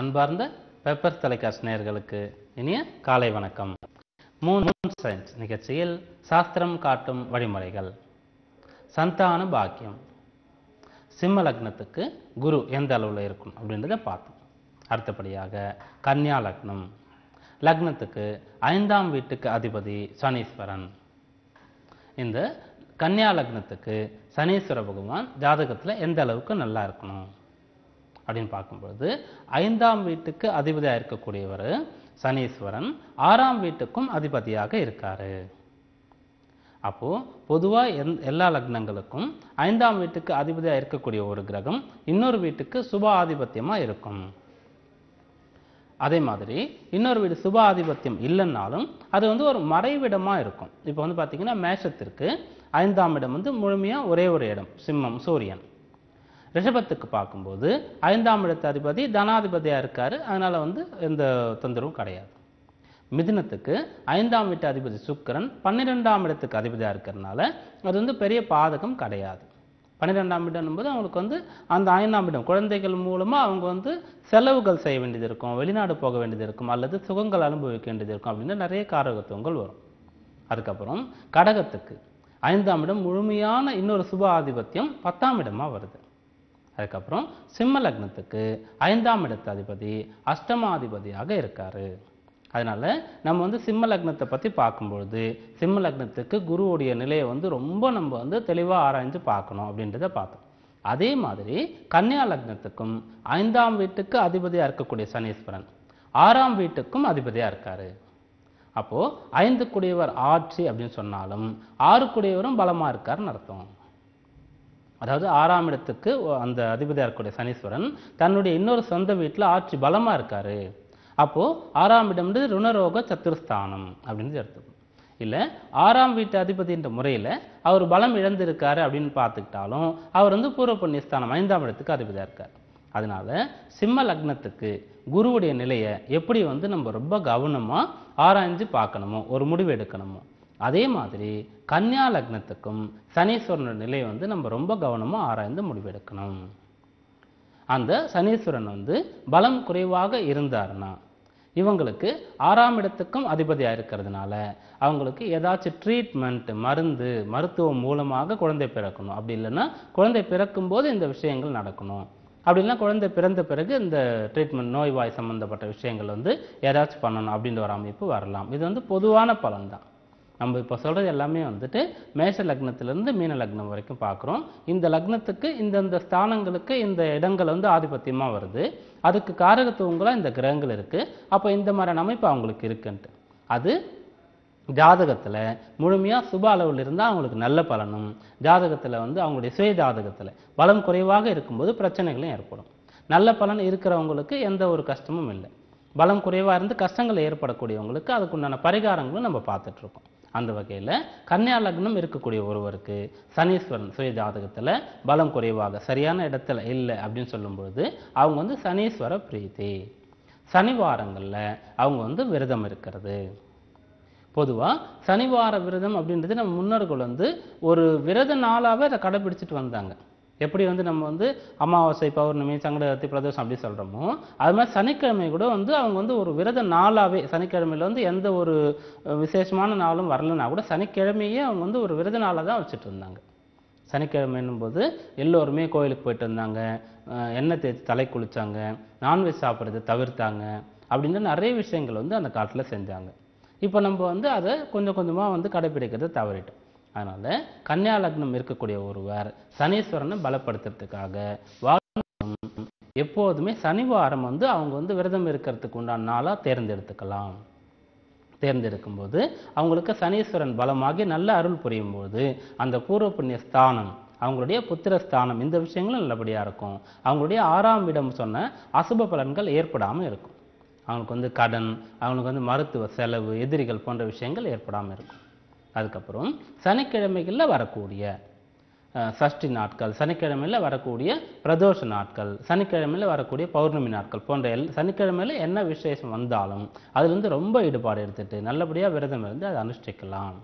அன்பார்ந்த பெப்பர் தொலைக்காட்சி நேயர்களுக்கு இனிய காலை வணக்கம். மூன் சயின்ஸ் நிகழ்ச்சியில் சாஸ்திரம் காட்டும் வழிமுறைகள். சந்தான பாக்கியம். சிம்ம லக்னத்துக்கு குரு எந்த அளவில் இருக்கும் அப்படின்றத பார்த்தோம். அடுத்தபடியாக கன்னியா லக்னம். லக்னத்துக்கு 5ஆம் வீட்டுக்கு அதிபதி சனீஸ்வரன். இந்த கன்னியா லக்னத்துக்கு சனீஸ்வர பகவான் ஜாதகத்தில் எந்த அளவுக்கு நல்லா இருக்கணும் அப்படின்னு பார்க்கும்பொழுது 5ஆம் வீட்டுக்கு அதிபதியாக இருக்கக்கூடியவர் சனீஸ்வரன் 6ஆம் வீட்டுக்கும் அதிபதியாக இருக்காரு. அப்போ பொதுவாக எல்லா லக்னங்களுக்கும் 5ஆம் வீட்டுக்கு அதிபதியாக இருக்கக்கூடிய ஒரு கிரகம் இன்னொரு வீட்டுக்கு சுப ஆதிபத்தியமாக இருக்கும். அதே மாதிரி இன்னொரு வீடு சுப ஆதிபத்தியம் இல்லைன்னாலும் அது ஒரு மறைவிடமாக இருக்கும். இப்போ பார்த்தீங்கன்னா மேஷத்திற்கு 5ஆம் இடம் முழுமையாக ஒரே ஒரு இடம் சிம்மம் சூரியன். ரிஷபத்துக்கு பார்க்கும்போது 5ஆம் இடத்து அதிபதி தனாதிபதியாக இருக்காரு, அதனால எந்த தொந்தரவும் கிடையாது. மிதுனத்துக்கு 5ஆம் வீட்டு அதிபதி சுக்கிரன் 12ஆம் இடத்துக்கு அதிபதியாக இருக்கிறதுனால அது பெரிய பாதகம் கிடையாது. 12ஆம் இடம் என்பது அவங்களுக்கு அந்த 5ஆம் இடம் குழந்தைகள் மூலமாக அவங்க செலவுகள் செய்ய வேண்டியது இருக்கும், வெளிநாடு போக வேண்டியது இருக்கும், அல்லது சுகங்கள் அனுபவிக்க வேண்டியது இருக்கும் அப்படின்னு நிறைய காரகத்துவங்கள் வரும். அதுக்கப்புறம் கடகத்துக்கு 5ஆம் இடம் முழுமையான இன்னொரு சுப ஆதிபத்தியம் 10ஆம் இடமாக வருது. அதுக்கப்புறம் சிம்ம லக்னத்துக்கு 5ஆம் இடத்து அதிபதி அஷ்டமாதிபதியாக இருக்காரு. அதனால நம்ம சிம்ம லக்னத்தை பற்றி பார்க்கும்பொழுது சிம்ம லக்னத்துக்கு குருவுடைய நிலையை ரொம்ப நம்ம தெளிவாக ஆராய்ஞ்சு பார்க்கணும் அப்படின்றத பார்த்தோம். அதே மாதிரி கன்னியா லக்னத்துக்கும் 5ஆம் வீட்டுக்கு அதிபதியாக இருக்கக்கூடிய சனீஸ்வரன் 6ஆம் வீட்டுக்கும் அதிபதியாக இருக்காரு. அப்போ 5 குடையவர் ஆட்சி அப்படின்னு சொன்னாலும் 6 குடையவரும் பலமாக இருக்காருன்னு அர்த்தம். அதாவது 6ஆம் இடத்துக்கு அந்த அதிபதியாக இருக்கக்கூடிய சனீஸ்வரன் தன்னுடைய இன்னொரு சொந்த வீட்டில் ஆட்சி பலமாக இருக்காரு. அப்போ 6ஆம் இடம் ருணரோக சத்துருஸ்தானம் அப்படின்னு எடுத்துக்கணும். இல்லை 6ஆம் வீட்டு அதிபதின்ற முறையில் அவர் பலம் இழந்திருக்காரு அப்படின்னு பார்த்துக்கிட்டாலும் அவர் பூர்வ புண்ணியஸ்தானம் 5ஆம் இடத்துக்கு அதிபதியாக இருக்கார். அதனால சிம்ம லக்னத்துக்கு குருவுடைய நிலையை எப்படி நம்ம ரொம்ப கவனமாக ஆராய்ஞ்சு பார்க்கணுமோ, ஒரு முடிவு எடுக்கணுமோ, அதே மாதிரி கன்னியா லக்னத்துக்கும் சனீஸ்வரன் நிலையை நம்ம ரொம்ப கவனமாக ஆராய்ந்து முடிவெடுக்கணும். அந்த சனீஸ்வரன் பலம் குறைவாக இருந்தாருன்னா இவங்களுக்கு 6ஆம் இடத்துக்கும் அதிபதியாக இருக்கிறதுனால அவங்களுக்கு ஏதாச்சும் ட்ரீட்மெண்ட் மருத்துவம் மூலமாக குழந்தை பிறக்கணும். அப்படி இல்லைன்னா குழந்தை பிறக்கும் போது இந்த விஷயங்கள் நடக்கணும். அப்படி இல்லைன்னா குழந்தை பிறந்த பிறகு இந்த ட்ரீட்மெண்ட் நோய்வாய் சம்பந்தப்பட்ட விஷயங்கள் ஏதாச்சும் பண்ணணும் அப்படின்ற ஒரு அமைப்பு வரலாம். இது பொதுவான பலன் தான். நம்ம இப்போ சொல்கிறது எல்லாமே மேஷ லக்னத்திலிருந்து மீன லக்னம் வரைக்கும் பார்க்குறோம். இந்த லக்னத்துக்கு இந்தந்த ஸ்தானங்களுக்கு இந்த இடங்கள் ஆதிபத்தியமாக வருது. அதுக்கு காரகத்துவங்களாக இந்த கிரகங்கள் இருக்குது. அப்போ இந்த மாதிரியான அமைப்பு அவங்களுக்கு இருக்குன்ட்டு அது ஜாதகத்தில் முழுமையாக சுப அளவில் இருந்தால் அவங்களுக்கு நல்ல பலனும், ஜாதகத்தில் அவங்களுடைய சுய ஜாதகத்தில் பலம் குறைவாக இருக்கும்போது பிரச்சனைகளும் ஏற்படும். நல்ல பலன் இருக்கிறவங்களுக்கு எந்த ஒரு கஷ்டமும் இல்லை. பலம் குறைவாக இருந்து கஷ்டங்கள் ஏற்படக்கூடியவங்களுக்கு அதுக்குண்டான பரிகாரங்களும் நம்ம பார்த்துட்ருக்கோம். அந்த வகையில் கன்னியா லக்னம் இருக்கக்கூடிய ஒருவருக்கு சனீஸ்வரன் சுய ஜாதகத்தில் பலம் குறைவாக சரியான இடத்துல இல்லை அப்படின்னு சொல்லும்பொழுது அவங்க சனீஸ்வர பிரீத்தி சனிவாரங்களில் அவங்க விரதம் இருக்கிறது. பொதுவாக சனிவார விரதம் அப்படின்றது நம்ம முன்னோர்கள் ஒரு விரத நாளாகவே அதை கடைபிடிச்சிட்டு வந்தாங்க. எப்படி நம்ம அமாவாசை, பௌர்ணமி, சங்கடகத்தி, பிரதோஷம் அப்படி சொல்கிறோமோ அது மாதிரி சனிக்கிழமை கூட அவங்க ஒரு விரத நாளாகவே சனிக்கிழமையில் எந்த ஒரு விசேஷமான நாளும் வரலன்னா கூட சனிக்கிழமையே அவங்க ஒரு விரத நாளாக தான் வச்சுட்டு இருந்தாங்க. சனிக்கிழமைன்னும் போது எல்லோருமே கோயிலுக்கு போயிட்டு இருந்தாங்க, எண்ணெய் தேய்ச்சி தலை குளித்தாங்க, நான்வெஜ் சாப்பிட்றது தவிர்த்தாங்க, அப்படின்னு நிறைய விஷயங்கள் அந்த காலத்தில் செஞ்சாங்க. இப்போ நம்ம அதை கொஞ்சம் கொஞ்சமாக கடைபிடிக்கிறத தவறிட்டோம். அதனால் கன்னியா லக்னம் இருக்கக்கூடிய ஒருவர் சனீஸ்வரனை பலப்படுத்துறதுக்காக எப்போதுமே சனிவாரம் அவங்க விரதம் இருக்கிறதுக்கு உண்டான நாளாக தேர்ந்தெடுத்துக்கலாம். தேர்ந்தெடுக்கும் போது அவங்களுக்கு சனீஸ்வரன் பலமாகி நல்ல அருள் புரியும் போது அந்த பூர்வ புண்ணிய ஸ்தானம், அவங்களுடைய புத்திரஸ்தானம், இந்த விஷயங்களும் நல்லபடியாக இருக்கும். அவங்களுடைய 6ஆம் இடம் சொன்ன அசுப பலன்கள் ஏற்படாமல் இருக்கும். அவங்களுக்கு கடன், அவங்களுக்கு மருத்துவ செலவு, எதிரிகள் போன்ற விஷயங்கள் ஏற்படாமல் இருக்கும். அதுக்கப்புறம் சனிக்கிழமைகளில் வரக்கூடிய சஷ்டி நாட்கள், சனிக்கிழமையில் வரக்கூடிய பிரதோஷ நாட்கள், சனிக்கிழமையில் வரக்கூடிய பௌர்ணமி நாட்கள் போன்ற சனிக்கிழமையில் என்ன விசேஷம் வந்தாலும் அதுலேருந்து ரொம்ப ஈடுபாடு எடுத்துகிட்டு நல்லபடியாக விரதம் இருந்து அதை அனுஷ்டிக்கலாம்.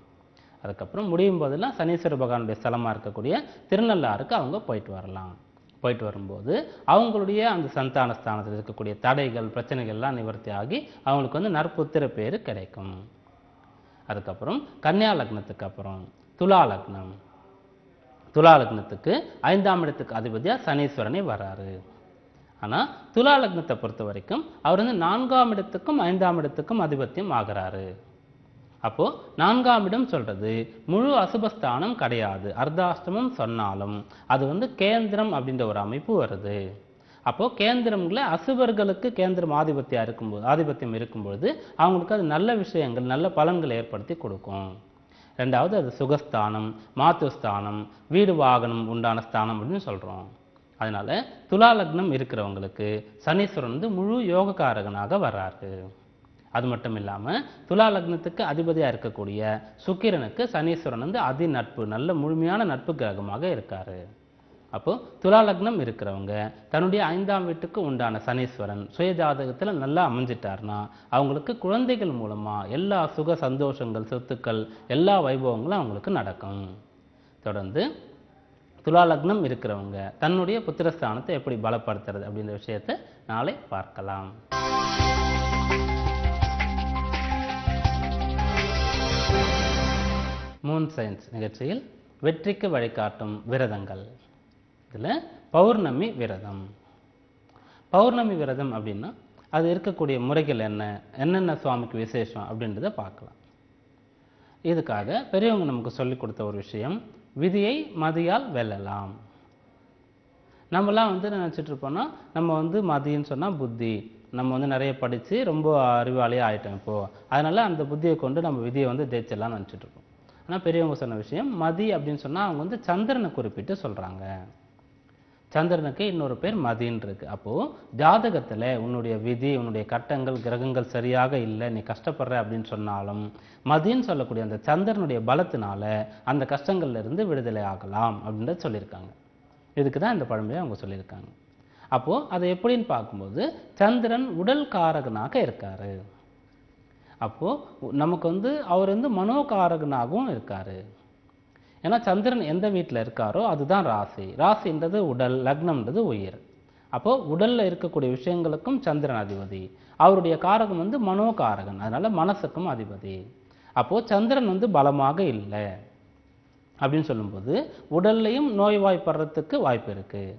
அதுக்கப்புறம் முடியும் போதெல்லாம் சனீஸ்வர பகவானுடைய ஸ்தலமாக இருக்கக்கூடிய திருநள்ளாறுக்கு அவங்க போயிட்டு வரலாம். போயிட்டு வரும்போது அவங்களுடைய அந்த சந்தான ஸ்தானத்தில் இருக்கக்கூடிய தடைகள் பிரச்சனைகள்லாம் நிவர்த்தி ஆகி அவங்களுக்கு வந்து நற்புத்திர பேர் கிடைக்கும். அதுக்கப்புறம் கன்னியா லக்னத்துக்கு அப்புறம் துலா லக்னம். துலா லக்னத்துக்கு 5ஆம் இடத்துக்கு அதிபதியாக சனீஸ்வரனே வராரு. ஆனால் துலா லக்னத்தை பொறுத்த வரைக்கும் அவர் வந்து 4ஆம் இடத்துக்கும் 5ஆம் இடத்துக்கும் அதிபத்தியம் ஆகிறாரு. அப்போ 4ஆம் இடம் சொல்றது முழு அசுபஸ்தானம் கிடையாது. அர்த்தாஷ்டமம் சொன்னாலும் அது வந்து கேந்திரம் அப்படின்ற ஒரு அமைப்பு வருது. அப்போ கேந்திரம்ல அசுபர்களுக்கு கேந்திரம் ஆதிபத்தியம் இருக்கும்போது அவங்களுக்கு அது நல்ல விஷயங்கள் நல்ல பலன்களை ஏற்படுத்தி கொடுக்கும். ரெண்டாவது அது சுகஸ்தானம், மாத்துஸ்தானம், வீடு வாகனம் உண்டான ஸ்தானம் அப்படின்னு சொல்றோம். அதனால துலா லக்னம் இருக்கிறவங்களுக்கு சனீஸ்வரன் வந்து முழு யோகக்காரகனாக வர்றாரு. அது மட்டும் இல்லாமல் துலா லக்னத்துக்கு அதிபதியாக இருக்கக்கூடிய சுக்கிரனுக்கு சனீஸ்வரன் வந்து அதி நட்பு நல்ல முழுமையான நட்பு கிரகமாக இருக்காரு. அப்போ துலா லக்னம் இருக்கிறவங்க தன்னுடைய 5ஆம் வீட்டுக்கு உண்டான சனீஸ்வரன் சுயஜாதகத்தில் நல்லா அமைஞ்சிட்டார்னா அவங்களுக்கு குழந்தைகள் மூலமா எல்லா சுக சந்தோஷங்கள் சொத்துக்கள் எல்லா வைபவங்களும் அவங்களுக்கு நடக்கும். தொடர்ந்து துலா லக்னம் இருக்கிறவங்க தன்னுடைய புத்திரஸ்தானத்தை எப்படி பலப்படுத்துறது அப்படின்ற விஷயத்தை நாளை பார்க்கலாம். மூன் சயின்ஸ் நிகழ்ச்சியில் வெற்றிக்கு வழிகாட்டும் விரதங்கள். இதில் பௌர்ணமி விரதம். பௌர்ணமி விரதம் அப்படின்னா அது இருக்கக்கூடிய முறைகள் என்னென்ன சுவாமிக்கு விசேஷம் அப்படின்றத பார்க்கலாம். இதுக்காக பெரியவங்க நமக்கு சொல்லிக் கொடுத்த ஒரு விஷயம், விதியை மதியால் வெல்லலாம். நம்மலாம் வந்து நினச்சிட்டு இருப்போம்னா நம்ம வந்து மதின்னு சொன்னால் புத்தி, நம்ம வந்து நிறைய படித்து ரொம்ப அறிவாளியாக ஆகிட்டோம் இப்போது, அதனால் அந்த புத்தியை கொண்டு நம்ம விதியை வந்து ஜெயிச்சிடலாம்னு நினச்சிட்டு இருக்கோம். ஆனால் பெரியவங்க சொன்ன விஷயம் மதி அப்படின்னு சொன்னால் அவங்க வந்து சந்திரனை குறிப்பிட்டு சொல்கிறாங்க. சந்திரனுக்கு இன்னொரு பேர் மதின்னு இருக்கு. அப்போது ஜாதகத்தில் உன்னுடைய விதி உன்னுடைய கட்டங்கள் கிரகங்கள் சரியாக இல்லை, நீ கஷ்டப்படுற அப்படின்னு சொன்னாலும் மதின்னு சொல்லக்கூடிய அந்த சந்திரனுடைய பலத்தினால அந்த கஷ்டங்கள்ல இருந்து விடுதலை ஆகலாம் அப்படின்றத சொல்லியிருக்காங்க. இதுக்கு தான் இந்த பழமையை அவங்க சொல்லியிருக்காங்க. அப்போது அதை எப்படின்னு பார்க்கும்போது சந்திரன் உடல் காரகனாக இருக்காரு. அப்போது நமக்கு வந்து அவர் வந்து மனோகாரகனாகவும் இருக்கார். ஏன்னா சந்திரன் எந்த வீட்டில் இருக்காரோ அதுதான் ராசி. ராசின்றது உடல், லக்னம்ன்றது உயிர். அப்போது உடலில் இருக்கக்கூடிய விஷயங்களுக்கும் சந்திரன் அதிபதி. அவருடைய காரகம் வந்து மனோகாரகன், அதனால் மனசுக்கும் அதிபதி. அப்போது சந்திரன் வந்து பலமாக இல்லை அப்படின்னு சொல்லும்போது உடல்லையும் நோய்வாய்ப்படுறதுக்கு வாய்ப்பு இருக்குது,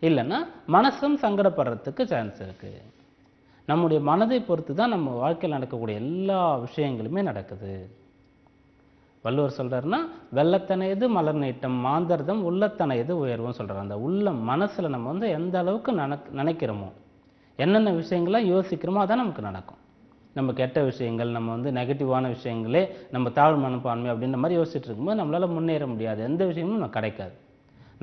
இல்லைன்னா மனசும் சங்கடப்படுறதுக்கு சான்ஸ் இருக்குது. நம்முடைய மனதை பொறுத்து தான் நம்ம வாழ்க்கையில் நடக்கக்கூடிய எல்லா விஷயங்களுமே நடக்குது. வள்ளுவர் சொல்கிறாருன்னா, வெள்ளத்தனையது மலர் நீட்டம் மாந்தர்தம் உள்ளத்தனையது உயர்வுன்னு சொல்கிறார். அந்த உள்ளம் மனசில் நம்ம வந்து எந்த அளவுக்கு நினைக்கிறோமோ, என்னென்ன விஷயங்கள்லாம் யோசிக்கிறோமோ அதான் நமக்கு நடக்கும். நம்ம கெட்ட விஷயங்கள், நம்ம வந்து நெகட்டிவான விஷயங்களே, நம்ம தாழ்வு மனப்பான்மை அப்படின்ற மாதிரி யோசிச்சுட்டு இருக்கும்போது நம்மளால் முன்னேற முடியாது, எந்த விஷயமும் நமக்கு கிடைக்காது.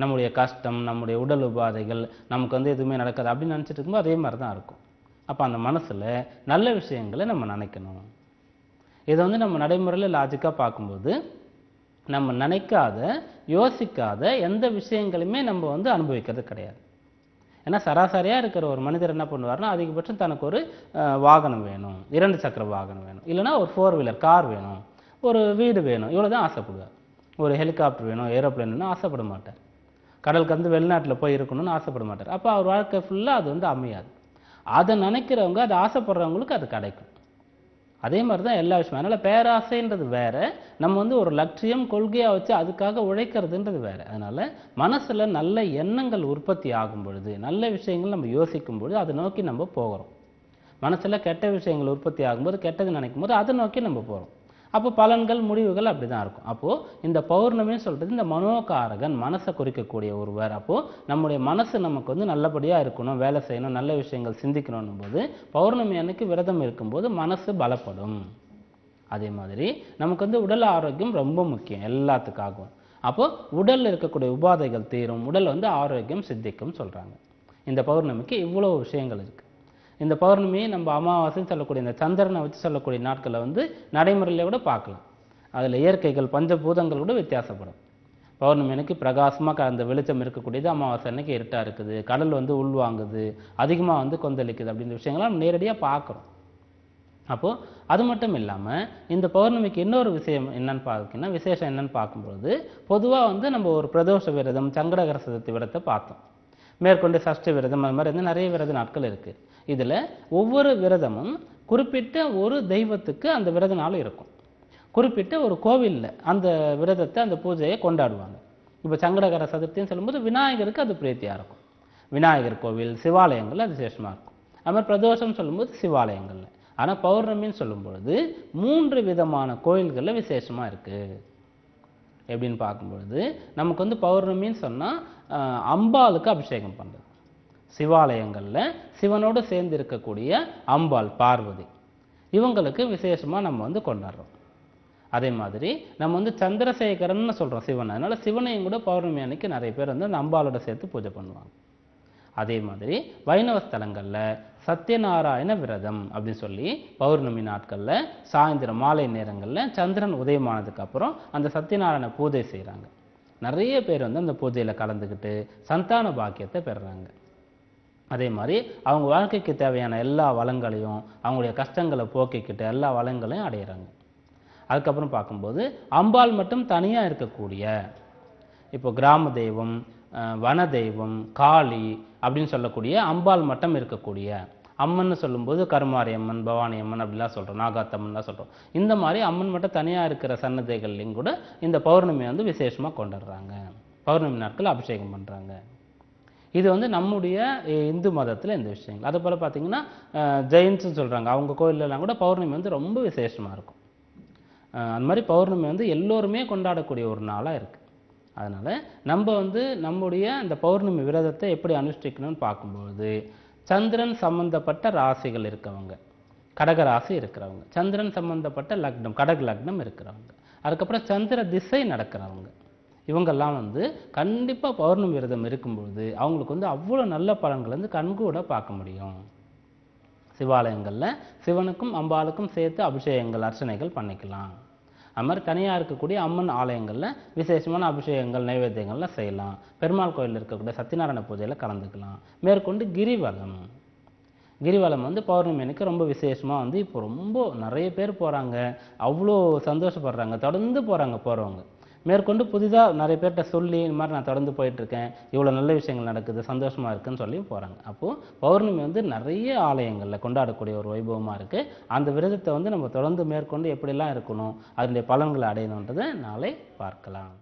நம்முடைய கஷ்டம், நம்முடைய உடல் உபாதைகள், நமக்கு வந்து எதுவுமே நடக்காது அப்படின்னு நினச்சிட்டு இருக்கும்போது அதே மாதிரி தான் இருக்கும். அப்போ அந்த மனசில் நல்ல விஷயங்களை நம்ம நினைக்கணும். இதை வந்து நம்ம நடைமுறையில் லாஜிக்காக பார்க்கும்போது நம்ம நினைக்காத யோசிக்காத எந்த விஷயங்களுமே நம்ம வந்து அனுபவிக்கிறது கிடையாது. ஏன்னா சராசரியாக இருக்கிற ஒரு மனிதர் என்ன பண்ணுவார்னா, அதிகபட்சம் தனக்கு ஒரு வாகனம் வேணும், 2 சக்கர வாகனம் வேணும், இல்லைனா ஒரு 4 வீலர் கார் வேணும், ஒரு வீடு வேணும், இவ்வளோ தான் ஆசைப்படுவார். ஒரு ஹெலிகாப்டர் வேணும், ஏரோப்ளேன் வேணும் ஆசைப்பட மாட்டார். கடல் கடந்து வெளிநாட்டில் போய் இருக்கணும்னு ஆசைப்பட மாட்டார். அப்போ அவர் வாழ்க்கை ஃபுல்லாக அது வந்து அமையாது. அதை நினைக்கிறவங்க, அதை ஆசைப்படுறவங்களுக்கு அது கிடைக்கும். அதே மாதிரி தான் எல்லா விஷயமும். அதனால் பேராசைன்றது வேறு, நம்ம வந்து ஒரு லட்சியம் கொள்கையாக வச்சு அதுக்காக உழைக்கிறதுன்றது வேறு. அதனால் மனசில் நல்ல எண்ணங்கள் உற்பத்தி ஆகும் பொழுது, நல்ல விஷயங்கள் நம்ம யோசிக்கும் பொழுது அதை நோக்கி நம்ம போகிறோம். மனசில் கெட்ட விஷயங்கள் உற்பத்தி ஆகும்போது, கெட்டது நினைக்கும் போது அதை நோக்கி நம்ம போகிறோம். அப்போ பலன்கள் முடிவுகள் அப்படி தான் இருக்கும். அப்போது இந்த பௌர்ணமின்னு சொல்கிறது இந்த மனோகாரகன், மனசை குறிக்கக்கூடிய ஒருவர். அப்போது நம்முடைய மனசு நமக்கு வந்து நல்லபடியாக இருக்கணும், வேலை செய்யணும், நல்ல விஷயங்கள் சிந்திக்கணும் போது பௌர்ணமி அன்னைக்கு விரதம் இருக்கும்போது மனசு பலப்படும். அதே மாதிரி நமக்கு வந்து உடல் ஆரோக்கியம் ரொம்ப முக்கியம் எல்லாத்துக்காகவும். அப்போது உடலில் இருக்கக்கூடிய உபாதைகள் தீரும், உடல் வந்து ஆரோக்கியம் சித்திக்கும் சொல்கிறாங்க. இந்த பௌர்ணமிக்கு இவ்வளோ விஷயங்கள் இருக்குது. இந்த பௌர்ணமியை நம்ம அமாவாசைன்னு சொல்லக்கூடிய இந்த சந்திரனை வச்சு சொல்லக்கூடிய நாட்களில் வந்து நடைமுறையில கூட பார்க்கலாம். அதில் இயற்கைகள் பஞ்சபூதங்கள் கூட வித்தியாசப்படும். பௌர்ணமி அன்னைக்கு பிரகாசமாக அந்த வெளிச்சம் இருக்கக்கூடியது, அமாவாசை அன்னைக்கு இருட்டாக இருக்குது, கடல் வந்து உள்வாங்குது, அதிகமாக வந்து கொந்தளிக்குது அப்படின்ற விஷயங்கள்லாம் நம்ம நேரடியாக பார்க்குறோம். அப்போது அது மட்டும் இல்லாமல் இந்த பௌர்ணமிக்கு இன்னொரு விஷயம் என்னன்னு விசேஷம் என்னன்னு பார்க்கும்பொழுது, பொதுவாக வந்து நம்ம ஒரு பிரதோஷ விரதம், சங்கடகர சதுர்த்தி விரதத்தை பார்த்தோம். மேற்கொண்டு சஷ்டி விரதம், அது மாதிரி வந்து நிறைய விரத நாட்கள் இருக்குது. இதில் ஒவ்வொரு விரதமும் குறிப்பிட்ட ஒரு தெய்வத்துக்கு அந்த விரத நாள் இருக்கும். குறிப்பிட்ட ஒரு கோவிலில் அந்த விரதத்தை, அந்த பூஜையை கொண்டாடுவாங்க. இப்போ சங்கடகர சதுர்த்தின்னு சொல்லும்போது விநாயகருக்கு அது பிரீத்தியாக இருக்கும். விநாயகர் கோவில், சிவாலயங்கள் அது விசேஷமாக இருக்கும். அது மாதிரி பிரதோஷம் சொல்லும்போது சிவாலயங்களில். ஆனால் பௌர்ணமின்னு சொல்லும்பொழுது 3 விதமான கோயில்களில் விசேஷமாக இருக்குது. எப்படின்னு பார்க்கும்பொழுது நமக்கு வந்து பௌர்ணமின்னு சொன்னால் அம்பாளுக்கு அபிஷேகம் பண்ணுறது. சிவாலயங்களில் சிவனோடு சேர்ந்து இருக்கக்கூடிய அம்பாள் பார்வதி, இவங்களுக்கு விசேஷமாக நம்ம வந்து கொண்டாடுறோம். அதே மாதிரி நம்ம வந்து சந்திரசேகரன்னு சொல்கிறோம் சிவனை. அதனால் சிவனையும் கூட பௌர்ணமி அன்னைக்கு நிறைய பேர் வந்து அந்த அம்பாளோட சேர்த்து பூஜை பண்ணுவாங்க. அதே மாதிரி வைணவ ஸ்தலங்களில் சத்யநாராயண விரதம் அப்படின்னு சொல்லி பௌர்ணமி நாட்களில் சாயந்தரம் மாலை நேரங்களில் சந்திரன் உதயமானதுக்கு அப்புறம் அந்த சத்யநாராயண பூஜை செய்கிறாங்க. நிறைய பேர் வந்து அந்த பூஜையில் கலந்துக்கிட்டு சந்தான பாக்கியத்தை பெறுறாங்க. அதே மாதிரி அவங்க வாழ்க்கைக்கு தேவையான எல்லா வளங்களையும், அவங்களுடைய கஷ்டங்களை போக்கிக்கிட்டு எல்லா வளங்களையும் அடையிறாங்க. அதுக்கப்புறம் பார்க்கும்போது அம்பாள் மட்டும் தனியாக இருக்கக்கூடிய, இப்போ கிராம தெய்வம், வன தெய்வம், காளி அப்படின்னு சொல்லக்கூடிய அம்பாள் மட்டும் இருக்கக்கூடிய, அம்மன் சொல்லும்போது கருமாரி அம்மன், பவானி அம்மன் அப்படிலாம் சொல்கிறோம், நாகாத்தம்மன்லாம் சொல்கிறோம். இந்த மாதிரி அம்மன் மட்டும் தனியாக இருக்கிற சன்னதிகள்லையும் கூட இந்த பௌர்ணமி வந்து விசேஷமாக கொண்டாடுறாங்க. பௌர்ணமி நாட்கள் அபிஷேகம் பண்ணுறாங்க. இது வந்து நம்முடைய இந்து மதத்தில் இந்த விஷயங்கள். அதே போல் பார்த்தீங்கன்னா ஜெயின்ஸ்ன்னு சொல்கிறாங்க, அவங்க கோயிலெலாம் கூட பௌர்ணமி வந்து ரொம்ப விசேஷமாக இருக்கும். அந்த மாதிரி பௌர்ணமி வந்து எல்லோருமே கொண்டாடக்கூடிய ஒரு நாளாக இருக்குது. அதனால் நம்ம வந்து நம்முடைய இந்த பௌர்ணமி விரதத்தை எப்படி அனுஷ்டிக்கணும்னு பார்க்கும்பொழுது சந்திரன் சம்பந்தப்பட்ட ராசிகள் இருக்கவங்க, கடக ராசி இருக்கிறவங்க, சந்திரன் சம்பந்தப்பட்ட லக்னம், கடக லக்னம் இருக்கிறவங்க, அதுக்கப்புறம் சந்திர திசை நடக்கிறவங்க, இவங்கெல்லாம் வந்து கண்டிப்பாக பௌர்ணமி விரதம் இருக்கும்பொழுது அவங்களுக்கு வந்து அவ்வளோ நல்ல பலன்கள் வந்து கண்கூட பார்க்க முடியும். சிவாலயங்களில் சிவனுக்கும் அம்பாளுக்கும் சேர்த்து அபிஷேகங்கள், அர்ச்சனைகள் பண்ணிக்கலாம். அது மாதிரி தனியாக இருக்கக்கூடிய அம்மன் ஆலயங்களில் விசேஷமான அபிஷேகங்கள், நைவேத்தியங்கள்லாம் செய்யலாம். பெருமாள் கோயிலில் இருக்கக்கூடிய சத்யநாராயண பூஜையில் கலந்துக்கலாம். மேற்கொண்டு கிரிவலம், கிரிவலம் வந்து பௌர்ணமி அன்னைக்கு ரொம்ப விசேஷமாக வந்து இப்போ ரொம்ப நிறைய பேர் போகிறாங்க, அவ்வளோ சந்தோஷப்படுறாங்க, தொடர்ந்து போகிறாங்க போகிறவங்க. மேற்கொண்டு புதிதாக நிறைய பேர்கிட்ட சொல்லி இந்த மாதிரி நான் தொடர்ந்து போயிட்டுருக்கேன், இவ்வளோ நல்ல விஷயங்கள் நடக்குது, சந்தோஷமாக இருக்குதுன்னு சொல்லி போகிறாங்க. அப்போது பௌர்ணமி வந்து நிறைய ஆலயங்களில் கொண்டாடக்கூடிய ஒரு வைபவமாக இருக்குது. அந்த விரதத்தை வந்து நம்ம தொடர்ந்து மேற்கொண்டு எப்படிலாம் இருக்கணும், அதனுடைய பலன்களை அடையணுன்றதை நாளை பார்க்கலாம்.